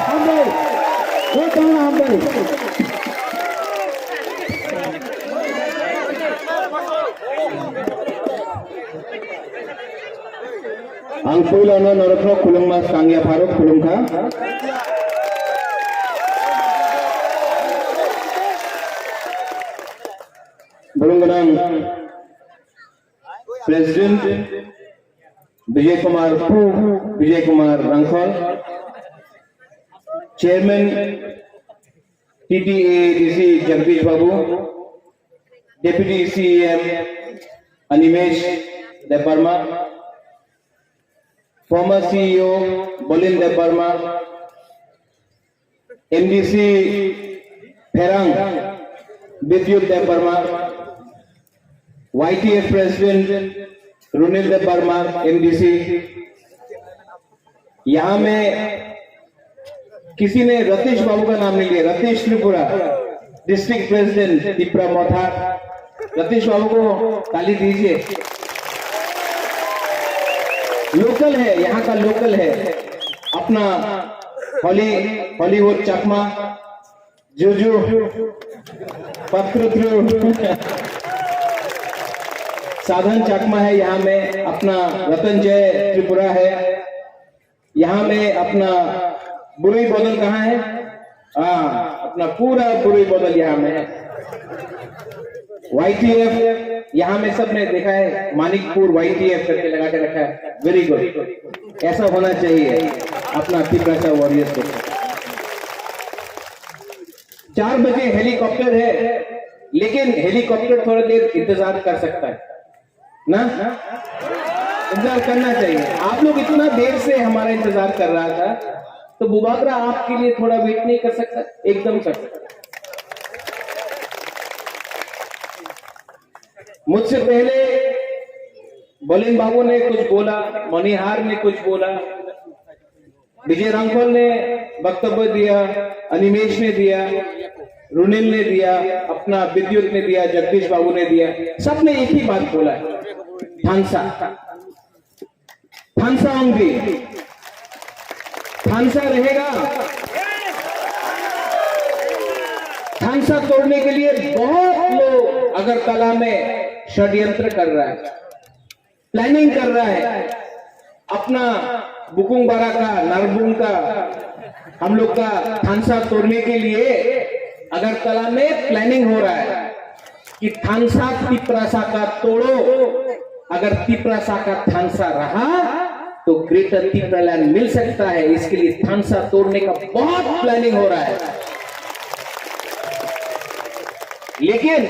Ang pula na narokno kulung mas kangya Faruk kulung ka. Bulunganang President Vijay Kumar Rangkhal, Chairman TTADC Jagdish Babu, Deputy CEM Animesh Debarma, former CEO Bolin Debarma, MDC Pherang Vidyut Debarma, YTF President Runil Varma MDC. यहां में किसी ने रतीश बाबू का नाम नहीं लिया, Ratheesh Tripura district president Tripura मोथा। रतीश बाबू को ताली दीजिए। लोकल है, यहाँ का लोकल है, अपना हॉलीवुड चकमा जुजू पत्र साधन चकमा है। यहाँ में अपना रतन जय त्रिपुरा है। यहाँ में अपना बुरुई बदल कहाँ है? अपना पूरा बुरुई बदल यहाँ में है। YTF यहाँ में सबने देखा है, मानिकपुर YTF करके लगा के रखा है। वेरी गुड, ऐसा होना चाहिए अपना त्रिपुरा वॉरियर्स को। 4 बजे हेलीकॉप्टर है, लेकिन हेलीकॉप्टर थोड़ा देर इंतजार कर सकता है ना, इंतजार करना चाहिए। आप लोग इतना देर से हमारा इंतजार कर रहा था, तो बुबागरा आपके लिए थोड़ा वेट नहीं कर सकता? एकदम कर सकता। मुझसे पहले बोलिन बाबू ने कुछ बोला, मणिहार ने कुछ बोला, विजय रांखल ने वक्तव्य दिया, अनिमेश ने दिया, रुनिल ने दिया, अपना विद्युत ने दिया, जगदीश बाबू ने दिया। सबने एक ही बात बोला है, थानसा होंगी, थानसा रहेगा। थानसा तोड़ने के लिए बहुत लोग अगरतला में षड्यंत्र कर रहा है, प्लानिंग कर रहा है। अपना बुकुंग बारा का, नारबुंग का, हम लोग का थानसा तोड़ने के लिए अगरतला में प्लानिंग हो रहा है कि थानसा तिपरासा का तोड़ो। अगर तिपरासा का थानसा रहा तो ग्रेटर तिपरालैंड मिल सकता है। इसके लिए थानसा तोड़ने का बहुत प्लानिंग हो रहा है। लेकिन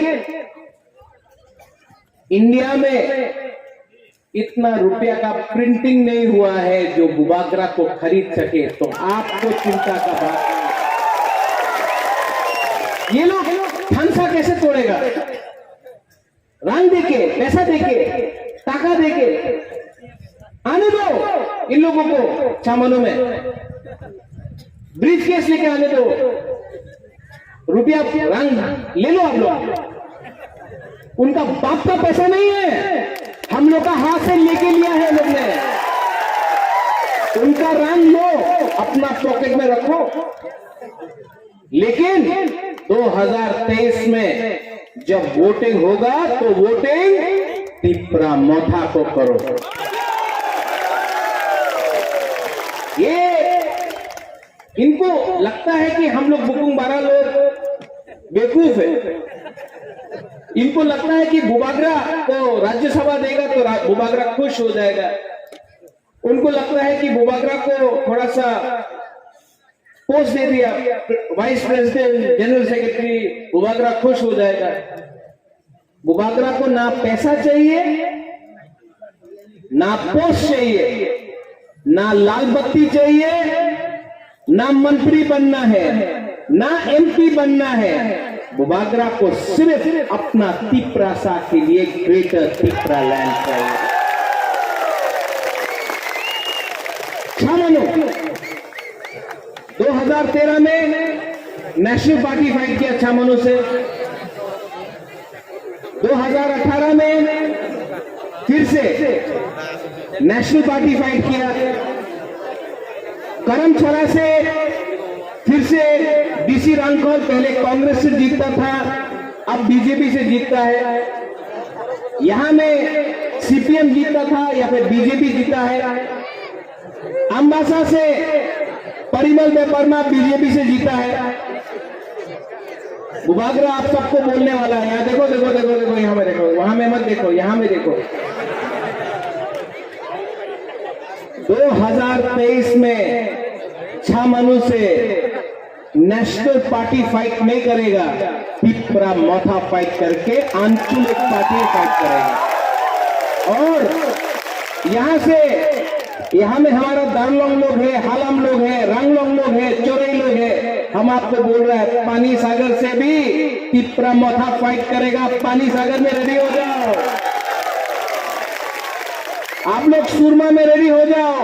इंडिया में इतना रुपया का प्रिंटिंग नहीं हुआ है जो बुबागरा को खरीद सके, तो आपको चिंता का बात नहीं। ये लोग थानसा कैसे तोड़ेगा? रंग देके, पैसा देके, टाका देके आने दो इन लोगों को। चामनों में ब्रीफ केस लेके आने दो, रुपया रंग ले लो आप लोग। उनका बाप का पैसा नहीं है, हम लोग का हाथ से लेके लिया है लोग ने। उनका रंग लो, अपना पॉकेट में रखो। लेकिन 2023 में जब वोटिंग होगा तो वोटिंग तिपरा मोथा को करो। ये इनको लगता है कि हम लोग बुकुंग बारा लोग बेवकूफ है। इनको लगता है कि बुबागरा को राज्यसभा देगा तो बुबागरा खुश हो जाएगा। उनको लगता है कि बुबागरा को थोड़ा सा पोस्ट दे दिया, vice president, general secretary, Bubagra खुश हो जाएगा। बुबागरा को ना पैसा चाहिए, ना पोस्ट चाहिए, ना लाल बत्ती चाहिए, ना मंत्री बनना है, ना एमपी बनना है। बुबागरा को सिर्फ अपना तिपरासा के लिए ग्रेटर तिपरा लैंड चाहिए। छामनो 2013 में नेशनल पार्टी फाइट किया छामनो से। 2018 में फिर से नेशनल पार्टी फाइट किया। करमछड़ा से फिर से डीसी रामखोल पहले कांग्रेस से जीतता था, अब बीजेपी से जीतता है। यहां में सीपीएम जीतता था या फिर बीजेपी जीता है। अम्बासा से परिमल बेपरमा बीजेपी से जीता है। बुबागरा आप सबको बोलने वाला है। यहाँ देखो देखो देखो देखो, यहाँ में देखो, वहां में मत देखो, यहाँ में देखो। 2023 में छामानू से नेशनल पार्टी फाइट नहीं करेगा, पिपरा मोथा फाइट करके आंचलिक पार्टी फाइट करेगा। और यहां से यहां में हमारा दारलोंग लोग है, हालम लोग है, रंगलोंग लोग है, चोरई लोग है। हम आपको बोल रहे हैं पानी सागर से भी पिपरा मोथा फाइट करेगा। पानी सागर में रेडी हो जाओ, आप लोग सुरमा में रेडी हो जाओ,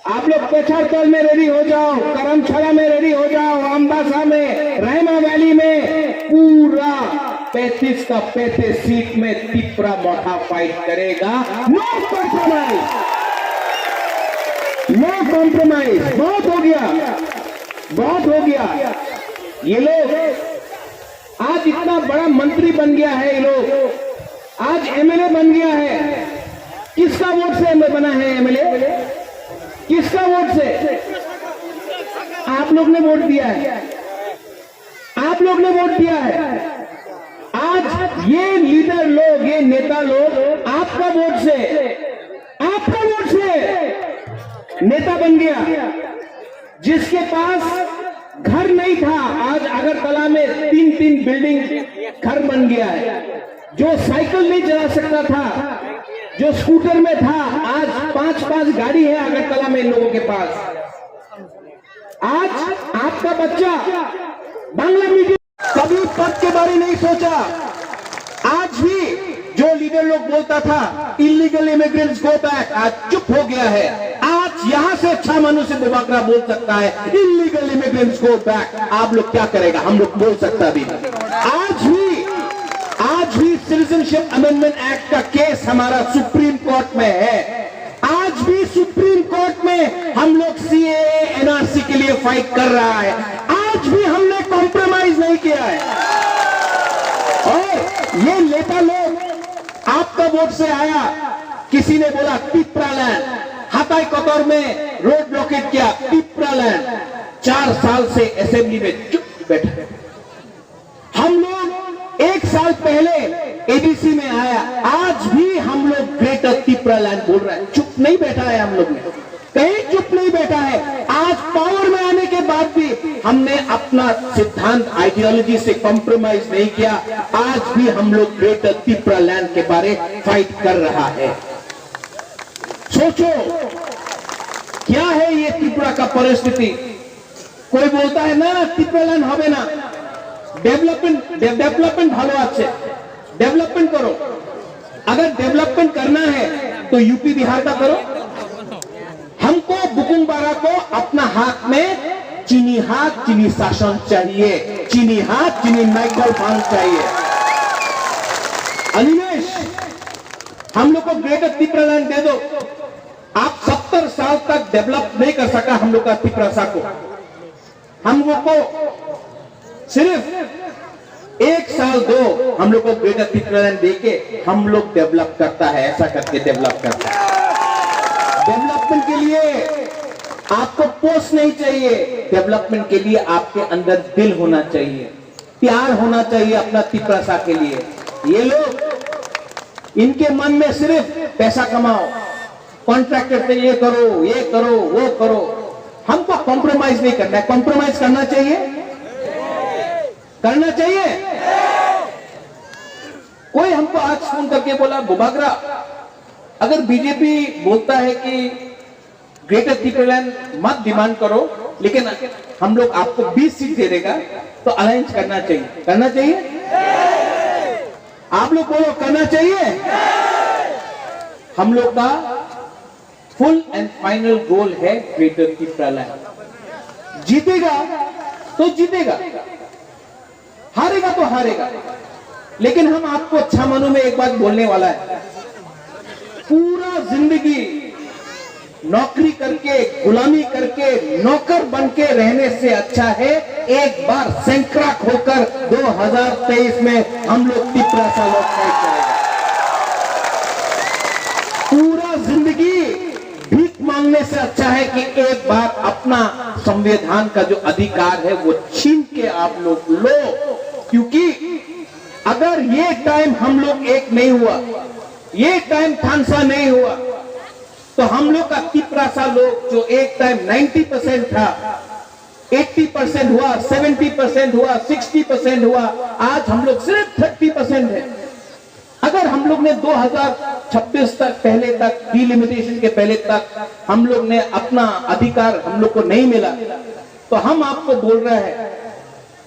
आप लोग पेछाड़तल में रेडी हो जाओ, करमछड़ा में रेडी हो जाओ, अम्बासा में, रहमा वैली में पूरा 35 का 35 सीट में पिपरा मोथा फाइट करेगा। No compromise, no compromise. बहुत हो गया, बहुत हो गया। ये लोग आज इतना बड़ा मंत्री बन गया है, ये लोग आज एमएलए बन गया है। किसका वोट से बना है एमएलए? किसका वोट से? आप लोग ने वोट दिया है, आप लोग ने वोट दिया है। आज ये लीडर लोग, ये नेता लोग आपका वोट से, आपका वोट से नेता बन गया। जिसके पास घर नहीं था, आज अगरतला में 3-3 बिल्डिंग घर बन गया है। जो साइकिल नहीं चला सकता था, जो स्कूटर में था, आज 5-5 गाड़ी है अगरतला में इन लोगों के पास। आज आपका बच्चा बांग्ला मीडियम, कभी पद के बारे नहीं सोचा। आज भी जो लीडर लोग बोलता था इलीगल इमिग्रेंट्स गो बैक, आज चुप हो गया है। आज यहां से अच्छा मनुष्य से बुबागरा बोल सकता है इलीगल इमिग्रेंट्स गो बैक। आप लोग क्या करेगा? हम लोग बोल सकता भी। आज भी सिटीजनशिप अमेंडमेंट एक्ट का केस हमारा सुप्रीम कोर्ट में है। आज भी सुप्रीम कोर्ट में हम लोग सीएए एनआरसी के लिए फाइट कर रहा है। आज भी हमने कॉम्प्रोमाइज नहीं किया है। और ये नेता लोग आपका वोट से आया, किसी ने बोला पिपरा लैंड, हाथाई कतौर में रोड ब्लॉकेट किया, पिपरा लैंड। 4 साल से असेंबली में चुप बैठे। हम लोग 1 साल पहले एडीसी में आया, आज भी हम लोग ग्रेटर पिपरा लैंड बोल रहे हैं। चुप नहीं बैठा है, हम लोग ने कहीं चुप नहीं बैठा है। आज पावर में आने के बाद भी हमने अपना सिद्धांत, आइडियोलॉजी से कॉम्प्रोमाइज नहीं किया। आज भी हम लोग ग्रेटर पिपरा लैंड के बारे फाइट कर रहा है। सोचो क्या है ये त्रिपुरा का परिस्थिति। कोई बोलता है ना पिपरा लैंड হবে না, डेवलपमेंट ভালো আছে, डेवलपमेंट करो। अगर डेवलपमेंट करना है तो यूपी बिहार का करो। हमको बुकुंग बारा को अपना हाथ में चीनी हाथ चीनी शासन चाहिए, चीनी हाथ चीनी माइक्रो फार्म चाहिए। अनिमेश, हम लोग को ग्रेटर त्रिपुरा लैंड दे दो। आप 70 साल तक डेवलप नहीं कर सका हम लोग का त्रिपुरा को। हम लोग को सिर्फ 1 साल दो, हम लोग को ग्रेटर त्रिपुरा लैंड देके हम लोग डेवलप करता है, ऐसा करके डेवलप करता है। डेवलपमेंट के लिए आपको पोस्ट नहीं चाहिए, डेवलपमेंट के लिए आपके अंदर दिल होना चाहिए, प्यार होना चाहिए अपना त्रिपुरा के लिए। ये लोग, इनके मन में सिर्फ पैसा कमाओ, कॉन्ट्रैक्टर से ये करो वो करो। हमको कॉम्प्रोमाइज नहीं करना है। कॉम्प्रोमाइज करना चाहिए, करना चाहिए। कोई हमको आज फोन करके बोला बुबागरा, अगर बीजेपी बोलता है कि ग्रेटर त्रिपुरा लैंड मत डिमांड करो, लेकिन हम लोग आपको 20 सीट दे देगा, तो अलायंस करना चाहिए। करना चाहिए? आप लोग बोलो करना चाहिए? हम लोग का फुल एंड फाइनल गोल है ग्रेटर त्रिपुरा लैंड। जीतेगा तो जीतेगा, हारेगा तो हारेगा। लेकिन हम आपको अच्छा मनु में एक बात बोलने वाला है, पूरा जिंदगी नौकरी करके, गुलामी करके, नौकर बन के रहने से अच्छा है एक बार सैंक्राक होकर 2023 में हम लोग तिपरासा लोग करेंगे। पूरा जिंदगी भीख मांगने से अच्छा है कि एक बार अपना संविधान का जो अधिकार है वो छीन के आप लोग लो। क्योंकि अगर ये टाइम हम लोग एक नहीं हुआ, ये टाइम थानसा नहीं हुआ, तो हम लोग का तिपरासा लोग जो एक टाइम 90% था, 80% हुआ, 70% हुआ, 60% हुआ, आज हम लोग सिर्फ 30% है। अगर हम लोग ने 2026 तक, पहले तक, डिलिमिटेशन के पहले तक हम लोग ने अपना अधिकार हम लोग को नहीं मिला, तो हम आपको बोल रहे हैं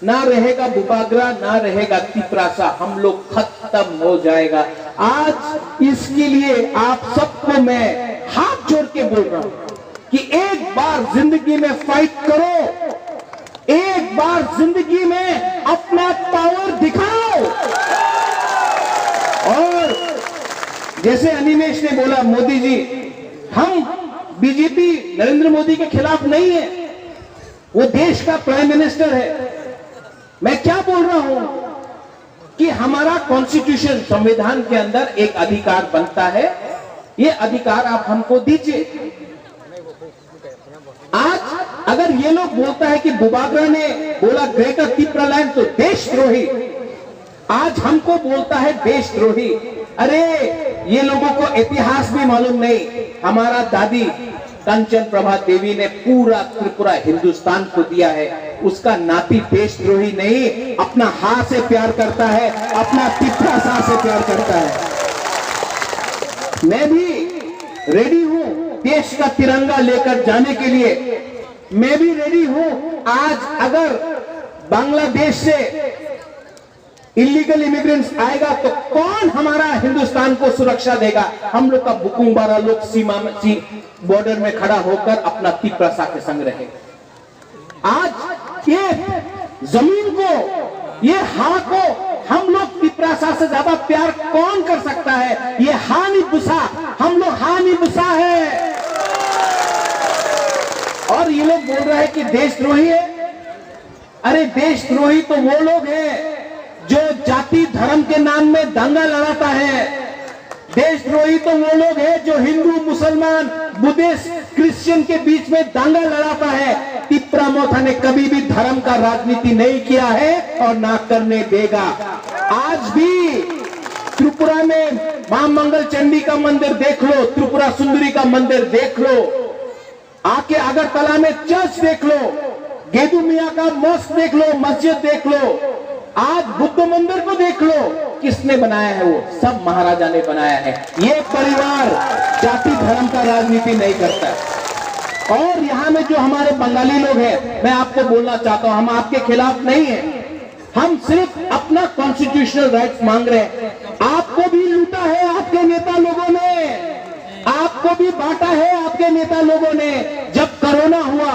ना रहेगा बुबागरा, ना रहेगा तिपरासा, हम लोग खत्म हो जाएगा। आज इसके लिए आप सबको मैं हाथ जोड़ के बोल रहा हूं कि एक बार जिंदगी में फाइट करो, एक बार जिंदगी में अपना पावर दिखाओ। और जैसे अनिमेश ने बोला, मोदी जी, हम बीजेपी नरेंद्र मोदी के खिलाफ नहीं है, वो देश का प्राइम मिनिस्टर है। मैं क्या बोल रहा हूं कि हमारा कॉन्स्टिट्यूशन, संविधान के अंदर एक अधिकार बनता है, ये अधिकार आप हमको दीजिए। आज अगर ये लोग बोलता है कि बुबागरा ने बोला ग्रेटर तिपरालैंड तो देशद्रोही, आज हमको बोलता है देशद्रोही। अरे ये लोगों को इतिहास भी मालूम नहीं। हमारा दादी कंचन प्रभा देवी ने पूरा त्रिपुरा हिंदुस्तान को दिया है, उसका नाती देशद्रोही नहीं, अपना हाथ से प्यार करता है, अपना तिपरासा से प्यार करता है। मैं भी रेडी हूं देश का तिरंगा लेकर जाने के लिए, मैं भी रेडी हूं। आज अगर बांग्लादेश से इलीगल इमिग्रेंट्स आएगा तो कौन हमारा हिंदुस्तान को सुरक्षा देगा? हम लोग का बुकुंग बारा लोग सीमा में, बॉर्डर में खड़ा होकर अपना तिपरासा के संग रहेगा। आज ये जमीन को, ये हां को हम लोग तिपरासा से ज्यादा प्यार कौन कर सकता है? ये हानि बुसा, हम लोग हानि बुसा है। और ये लोग बोल रहे हैं कि देशद्रोही है। अरे देशद्रोही तो वो लोग हैं जो जाति धर्म के नाम में दंगा लड़ाता है। देशद्रोही तो वो लोग हैं जो हिंदू, मुसलमान, बुद्धिस्ट, क्रिश्चियन के बीच में दंगा लड़ाता है। तिपरामोथा ने कभी भी धर्म का राजनीति नहीं किया है और ना करने देगा। आज भी त्रिपुरा में मां मंगल चंडी का मंदिर देख लो, त्रिपुरा सुंदरी का मंदिर देख लो, आके अगरतला में चर्च देख लो, गेदू मियां का मॉस्क देख लो, मस्जिद देख लो, आज बुद्ध मंदिर को देख लो, किसने बनाया है? वो सब महाराजा ने बनाया है। ये परिवार जाति धर्म का राजनीति नहीं करता। और यहाँ में जो हमारे बंगाली लोग हैं, मैं आपको बोलना चाहता हूं, हम आपके खिलाफ नहीं हैं, हम सिर्फ अपना कॉन्स्टिट्यूशनल राइट्स मांग रहे हैं। आपको भी लूटा है आपके नेता लोगों ने, आपको भी बांटा है आपके नेता लोगों ने। जब कोरोना हुआ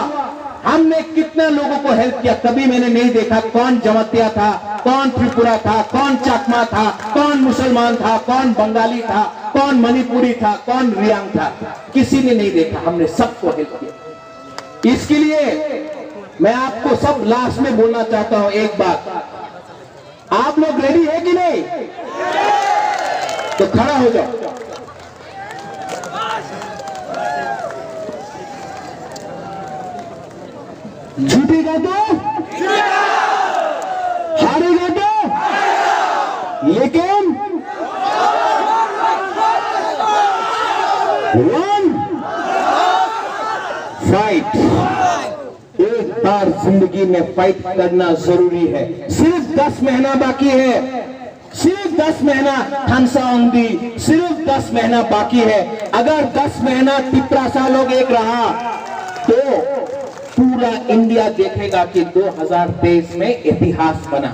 हमने कितने लोगों को हेल्प किया, कभी मैंने नहीं देखा कौन जमातिया था, कौन त्रिपुरा था, कौन चाकमा था, कौन मुसलमान था, कौन बंगाली था, कौन मणिपुरी था, कौन रियांग था, किसी ने नहीं देखा। हमने सबको हेल्प किया। इसके लिए मैं आपको सब लास्ट में बोलना चाहता हूं एक बात, आप लोग रेडी है कि नहीं? तो खड़ा हो जाओ। जीतेगा तो हारेगा तो, लेकिन वन फाइट, एक बार जिंदगी में फाइट करना जरूरी है। सिर्फ 10 महीना बाकी है, सिर्फ 10 महीना थानसा औंधी, सिर्फ 10 महीना बाकी है। अगर 10 महीना तिपरासा लोग एक रहा तो पूरा इंडिया देखेगा कि 2023 में इतिहास बना।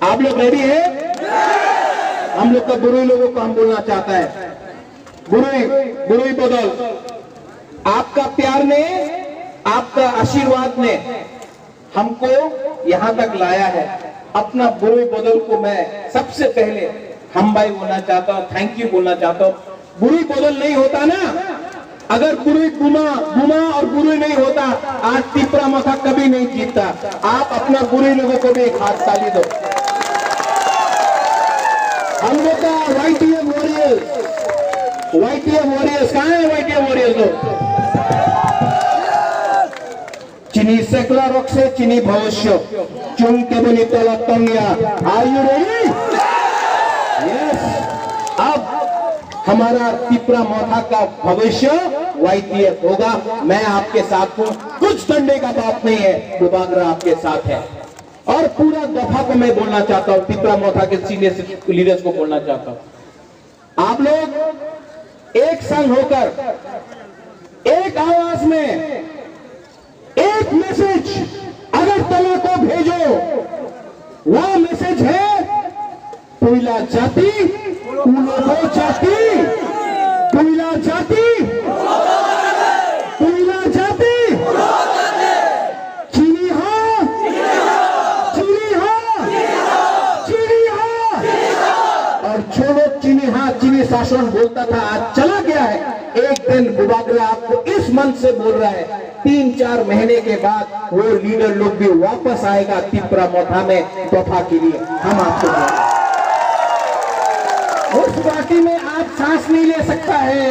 आप लोग रेडी है? हम लोग का बुरुई लोगों को हम बोलना चाहता है, बुरुई बदल, आपका प्यार ने, आपका आशीर्वाद ने हमको यहां तक लाया है। अपना बुरुई बदल को मैं सबसे पहले हम भाई बोलना चाहता हूं, थैंक यू बोलना चाहता हूं। बुरुई बदल नहीं होता ना, अगर बुरुई बुमा और बुरुई नहीं होता, आज तिपरा मोथा कभी नहीं जीतता। आप अपना बुरुई लोगों को भी एक हाथ ताली दो। अलबत्ता YTM वॉरियर्स कहाँ है? YTM वॉरियर्स लोग चिनी सेकला रॉक से चिनी भविष्य चुन के बनी तला तंगिया। Are you ready? यस। अब हमारा तिपरा मोथा का भविष्य YTF होगा। मैं आपके साथ हूं, कुछ डरने का बात नहीं है। बुबागरा आपके साथ है और पूरा दफा को मैं बोलना चाहता हूं, तिपरा मोथा के सीनियर लीडर्स को बोलना चाहता हूं, आप लोग एक संग होकर एक आवाज में एक मैसेज अगरतला को भेजो। वह मैसेज है कोयला जाति उलोगो जाति, कोयला जाति कोयला जाति, चीनी हाँ चीनी हाँ चीनी हाँ। और छोड़ो चीनी हाँ चीनी शासन बोलता था, आज चला गया है। एक दिन बुबागरा आपको इस मन से बोल रहा है, 3-4 महीने के बाद वो लीडर लोग भी वापस आएगा तिपरा मोथा में दफा के लिए। हम आपको उस पार्टी में आप सांस नहीं ले सकता है।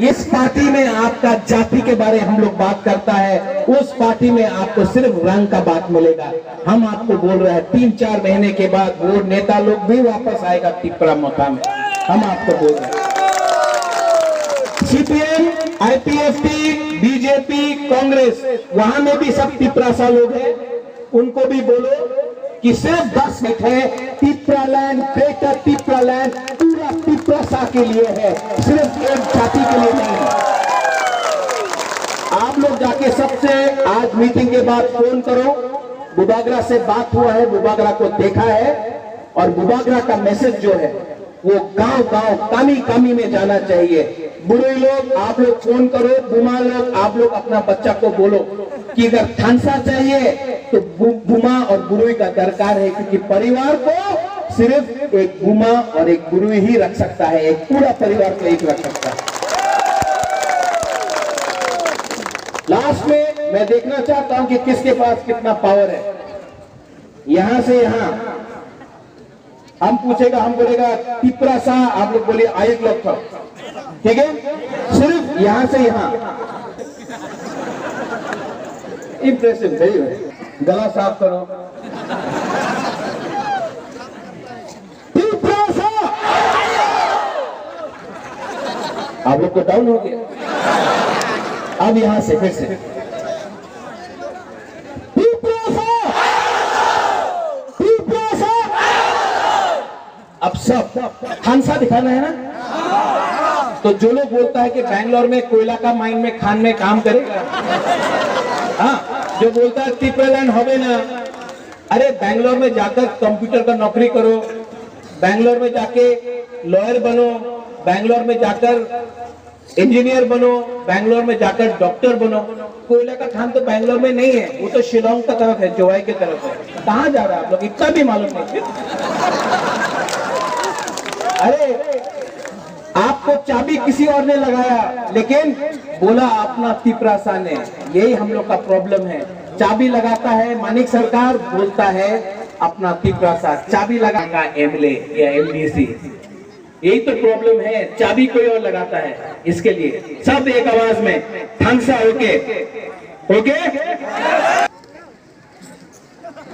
इस पार्टी में आपका जाति के बारे हम लोग बात करता है, उस पार्टी में आपको सिर्फ रंग का बात मिलेगा। हम आपको बोल रहे हैं 3-4 महीने के बाद वो नेता लोग भी वापस आएगा तिपरा मोथा में। हम आपको बोल रहे हैं CPM, IPFT, बीजेपी, कांग्रेस, वहां में भी सब तिपरासा लोग हैं। उनको भी बोलो कि सिर्फ 10 मिनट है, Tipra land, greater Tipra land पूरा तिपरासा के लिए है, सिर्फ एक जाति के लिए नहीं है। आप लोग जाके सबसे आज मीटिंग के बाद फोन करो। बुबागरा से बात हुआ है, बुबागरा को देखा है और बुबागरा का मैसेज जो है वो गांव-गांव, कामी-कामी में जाना चाहिए। बुरुई लोग आप लोग फोन करो, बुमा लोग आप लोग अपना बच्चा को बोलो कि अगर थानसा चाहिए तो बुमा और बुरुई का दरकार है, क्योंकि परिवार को सिर्फ एक बुमा और एक बुरुई ही रख सकता है, एक पूरा परिवार को एक रख सकता है। लास्ट में मैं देखना चाहता हूं कि किसके पास कितना पावर है। यहां से यहां हम पूछेगा, हम बोलेगा तिपरासा, आप लोग बोलिए आयुक्त लोग था, ठीक है? सिर्फ यहां से यहां। इंप्रेसिव, वेरी गला साफ करो। तिपरासा आप लोग को डाउन हो गया। अब यहां से फिर से अब सब थानसा दिखाना है ना। तो जो लोग बोलता है कि बैंगलोर में कोयला का माइन में खान में काम करेगा, हाँ, जो बोलता है तिपरा लैंड होवे ना, अरे बैंगलोर में जाकर कंप्यूटर का नौकरी करो, बैंगलोर में जाके लॉयर बनो, बैंगलोर में जाकर इंजीनियर बनो, बैंगलोर में जाकर डॉक्टर बनो। कोयला का खान तो बैंगलोर में नहीं है, वो तो शिलोंग का तरफ है, जोवाई की तरफ है। कहाँ जा रहा है आप लोग, इतना भी मालूम नहीं। अरे आपको चाबी किसी और ने लगाया, लेकिन बोला अपना तिपरासा ने। यही हम लोग का प्रॉब्लम है। चाबी लगाता है मानिक सरकार, बोलता है अपना तिपरासा। चाबी लगाएगा MLA या MDC, यही तो प्रॉब्लम है। चाबी कोई और लगाता है। इसके लिए सब एक आवाज में थानसा ओके ओके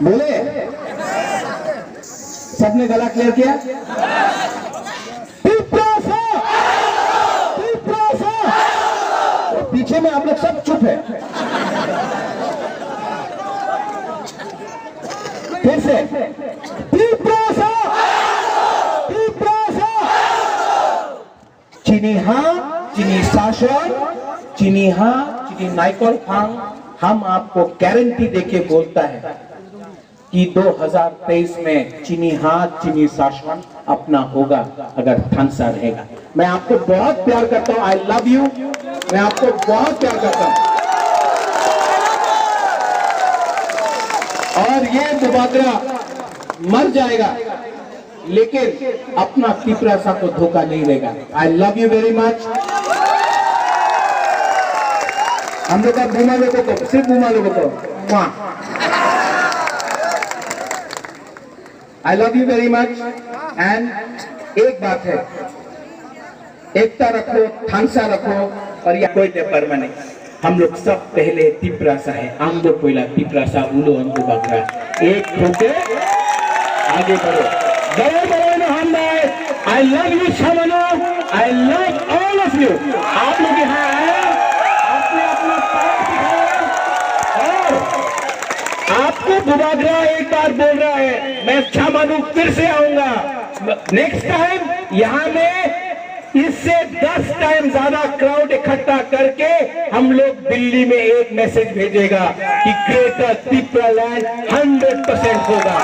बोले। सबने गला क्लियर किया? पीछे में आप लोग सब चुप है। फिर से तिपरासा, तिपरासा, चीनी हाँ चीनी शासन, चीनी हाँ चीनी नाइकोल फांग। हम आपको गारंटी देके बोलता है कि 2023 में चीनी हाथ चीनी शासन अपना होगा अगर थानसा रहेगा। मैं आपको बहुत प्यार करता हूं, आई लव यू। मैं आपको बहुत प्यार करता हूं। और ये बुबागरा मर जाएगा लेकिन अपना तिपरासा को धोखा नहीं देगा। आई लव यू वेरी मच। हम लोग का बुमा लोगों को, सिर्फ बुमा लोगों को वहां आई love you very much. And एक बात है, एकता रखो, थांसा रखो, और या कोई परमाने हम लोग सब पहले तिप्रासा है, आंगो पहिला तिप्रासा उलो अंगो बकरा, एक होके आगे बढ़ो। बड़े बड़े हम आई लव यू शामनो, I love all of you. आप लोग यहाँ आए, आपने अपना पावर दिखाया, और आपको बुबागरा एक बार बोल रहा है, मैं शामनो फिर से आऊंगा नेक्स्ट टाइम। यहाँ में इससे 10 टाइम ज्यादा क्राउड इकट्ठा करके हम लोग दिल्ली में एक मैसेज भेजेगा कि ग्रेटर त्रिपुरा लैंड 100% होगा।